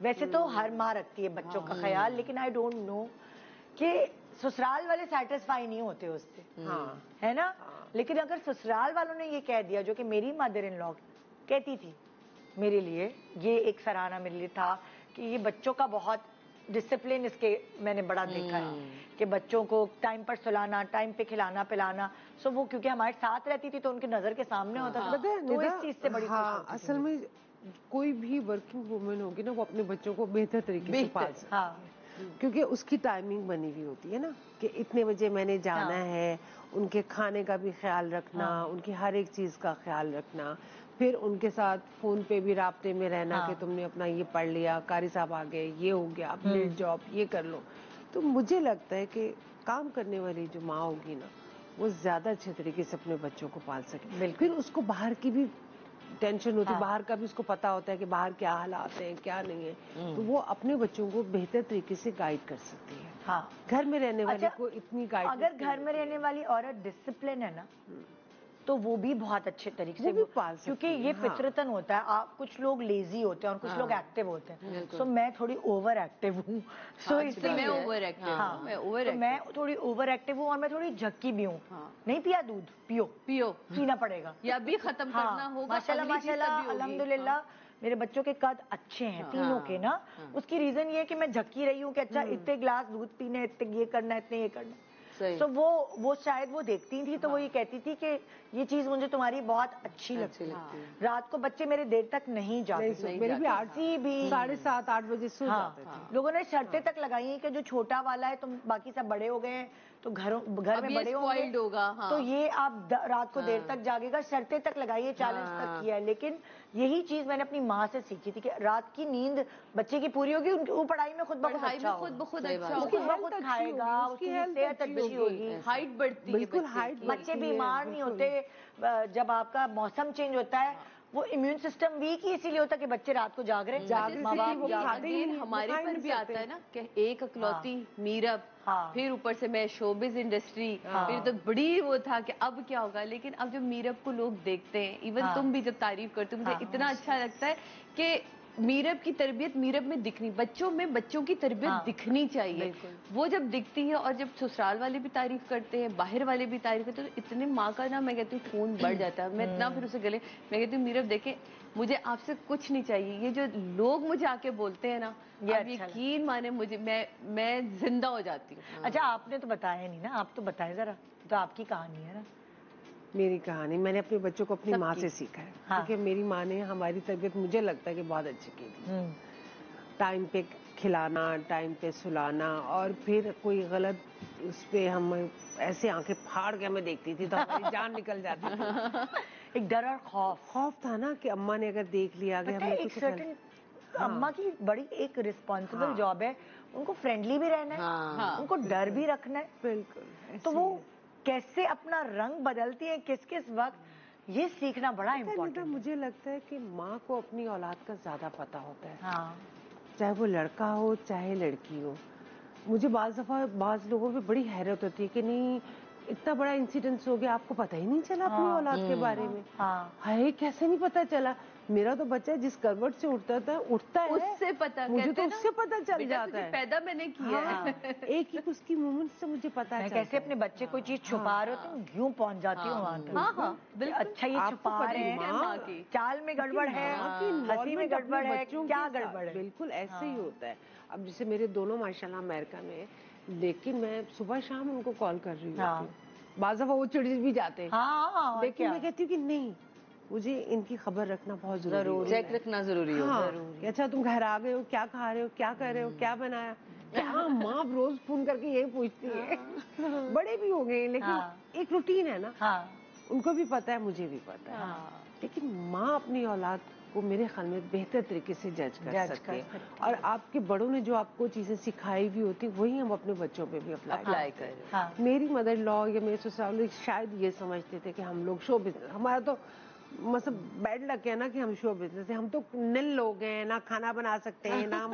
ویسے تو ہر ماں رکھتی ہے بچوں کا خیال، لیکن آئی ڈونٹ نو کہ سسرال والے سیٹسفائی نہیں ہوتے اس سے، ہے نا. لیکن اگر سسرال والوں نے یہ کہہ دیا، جو کہ میری مدر ان لا کہتی تھی میرے لیے، یہ ایک سراہنا میرے لیے تھا کہ یہ بچوں کا بہت ڈسپلن اس کے میں نے بڑا دیکھا ہے کہ بچوں کو ٹائم پر سلانا، ٹائم پہ کھلانا پلانا. سو وہ کیونکہ ہمارے ساتھ رہتی تھی تو ان کی نظر کے سامنے ہوتا تھا، تو اس چیز سے بڑی خوش ہوتی تھی. اصل میں کوئی بھی ورکنگ وومن ہوگی نا، وہ اپنے بچوں کو بہتر طریقے سے پال سکتی ہے، کیونکہ اس کی ٹائمنگ بنی ہوئی ہوتی ہے نا کہ اتنے بجے میں نے جانا ہے. ان کے کھانے کا بھی خیال رکھنا، ان کی ہر ایک چیز کا خیال رکھنا، پھر ان کے ساتھ فون پہ بھی رابطے میں رہنا کہ تم نے اپنا یہ پڑھ لیا، قاری صاحب آ گئے، یہ ہو گیا، اب لیٹ جاؤ، یہ کر لو. تو مجھے لگتا ہے کہ کام کرنے والی جو ماں ہوگی نا، وہ زیادہ اچھے طریقے سے اپنے بچوں کو پال سکے. پھر اس کو باہر کی بھی ٹینشن ہوتی ہے، باہر کا بھی اس کو پتا ہوتا ہے کہ باہر کیا حالات ہیں کیا نہیں ہے، تو وہ اپنے بچوں کو بہتر طریقے سے گائیڈ کر سکتی ہے. گھر میں رہنے والے کو اتنی گائیڈ، اگر گھر میں رہنے والی عورت ڈسپلن ہے نا تو وہ بھی بہت اچھے طریقے سے پال سکتی ہے. کیونکہ یہ فطرتاً ہوتا ہے. کچھ لوگ لیزی ہوتے ہیں اور کچھ لوگ ایکٹیو ہوتے ہیں. سو میں تھوڑی اوور ایکٹیو ہوں، سو اس لیے میں تھوڑی اوور ایکٹیو ہوں اور میں تھوڑی جھکی بھی ہوں. نہیں پیا دودھ، پینا پڑے گا یا بھی ختم کرنا ہوگا. ماشاءاللہ الحمدللہ میرے بچوں کے قد اچھے ہیں تینوں کے نا. اس کی ریزن یہ ہے کہ میں جھکی رہی ہوں کہ اچھا اتنے گلاس دودھ پینے، اتنے یہ کرنا، اتنے یہ کرنا. سو وہ شاید وہ دیکھتی تھی تو وہ یہ کہتی تھی کہ یہ چیز مجھے تمہاری بہت اچھی لگتی ہے. رات کو بچے میرے دیر تک نہیں جاتے، میرے بھی 7:30 8 بجے سو جاتے تھے. لوگوں نے شرطیں تک لگائی ہیں کہ جو چھوٹا والا ہے، تم باقی سب بڑے ہو گئے ہیں تو گھر میں بڑے ہوں گے تو یہ آپ رات کو دیر تک جاگے گا. شرطیں تک لگائیے، چیلنج تک کیا ہے. لیکن یہی چیز میں نے اپنی ماں سے سیکھی تھی کہ رات کی نیند بچے کی پوری ہوگی، وہ پڑھائی میں خود بخود اچھا ہوگا، خود بخود کھائے گا، اس کی صحت اچھی ہوگی، ہائٹ بڑھتی ہے، بچے بیمار نہیں ہوتے. جب آپ کا موسم چینج ہوتا ہے وہ امیون سسٹم ویک ہی اسی لیے ہوتا ہے کہ بچے رات کو جاگ رہے ہیں. ہمارے پر بھی آتا ہے نا کہ ایک اکلوتی میرب، پھر اوپر سے میں شوبز انڈسٹری، پھر تو بڑی وہ تھا کہ اب کیا ہوگا. لیکن اب جب میرب کو لوگ دیکھتے ہیں، ایون تم بھی جب تعریف کرتے ہو، مجھے اتنا اچھا لگتا ہے کہ میرب کی تربیت میرب میں دکھنی، بچوں میں بچوں کی تربیت دکھنی چاہیے. وہ جب دکھتی ہے اور جب سسرال والے بھی تعریف کرتے ہیں، باہر والے بھی تعریف کرتے ہیں، تو اتنے ماں کا نا میں کہتی ہوں خون بڑھ جاتا ہے. میں اتنا پھر اسے گلے میں کہتی ہوں میرب دیکھیں مجھے آپ سے کچھ نہیں چاہیے. یہ جو لوگ مجھے آ کے بولتے ہیں نا، آپ یقین مانے مجھے میں زندہ ہو جاتی ہوں. اچھا آپ نے تو بتایا نہیں نا، آپ تو بتائیں ذرا، تو آپ کی کہانی ہے نا. میری کہانی میں نے اپنے بچوں کو اپنی ماں سے سیکھا ہے، کیونکہ میری ماں نے ہماری تربیت مجھے لگتا ہے کہ بہت اچھی کی تھی. ٹائم پہ کھلانا، ٹائم پہ سلانا، اور پھر کوئی غلط اس پہ ہم ایسے آنکھیں پھاڑ کے ہمیں دیکھتی تھی تو ہماری جان نکل جاتی تھی. ایک ڈر اور خوف تھا نا کہ اماں نے اگر دیکھ لیا کہ ہم نے کچھ. اماں کی بڑی ایک رسپانسبل جاب ہے، ان کو فرینڈلی بھی رہنا ہے، ان کو ڈر بھی رکھنا ہے. بالکل. تو وہ کیسے اپنا رنگ بدلتی ہے کس کس وقت، یہ سیکھنا بڑا امپورٹنٹ ہے. مجھے لگتا ہے کہ ماں کو اپنی اولاد کا زیادہ پتا ہوتا ہے، چاہے وہ لڑکا ہو چاہے لڑکی ہو. مجھے بعض دفعہ بعض لوگوں پہ بڑی حیرت ہوتی ہے کہ نہیں اتنا بڑا انسیڈنس ہو گیا، آپ کو پتہ ہی نہیں چلا اپنی اولاد کے بارے میں. ہائے کیسے نہیں پتا چلا. میرا تو بچہ جس کروٹ سے اٹھتا ہے اس سے پتا، مجھے تو اس سے پتا چل جاتا ہے. پیدا میں نے کیا ہے، ایک ایک اس کی مومنٹ سے مجھے پتا چلتا ہے. کیسے اپنے بچے کوئی چیز چھپا رہے ہوتے ہیں، یوں پہنچ جاتی ہوں وہاں تک. اچھا یہ چھپا رہے ہیں، چال میں گڑبڑ ہے، ہنسی میں گڑبڑ ہے، کیا گڑبڑ ہے. بالکل ایسے ہی ہوتا ہے. اب جیسے میرے دونوں ماشاءاللہ امریکہ میں ہیں، لیکن میں صبح شام ان کو کال کر رہی ہوتی ہوں. بعض دفعہ وہ چڑ بھی جاتے ہیں، لیکن میں کہتی ہوں کہ نہیں، مجھے ان کی خبر رکھنا بہت ضروری ہے، چیک رکھنا ضروری ہے. اچھا تم گھر آ گئے ہو، کیا کھا رہے ہو، کیا کر رہے ہو، کیا بنایا. ماں روز فون کر کے یہی پوچھتی ہے. بڑے بھی ہو گئے لیکن ایک روٹین ہے نا، ان کو بھی پتا ہے مجھے بھی پتا ہے. لیکن ماں اپنی اولاد کو میرے خیال میں بہتر طریقے سے جج کر سکتے ہیں، اور آپ کے بڑوں نے جو آپ کو چیزیں سکھائی بھی ہوتی وہی ہم اپنے بچوں پہ بھی اپلائی کریں. میری مدر لا یا میرے سسرال شاید یہ سمجھتے تھے کہ ہم لوگ شو بزنس، ہمارا تو مطلب بیڈ لک ہے نا کہ ہم شو بزنس ہیں. ہم تو نل لوگ ہیں، نہ کھانا بنا سکتے ہیں، نہ ہم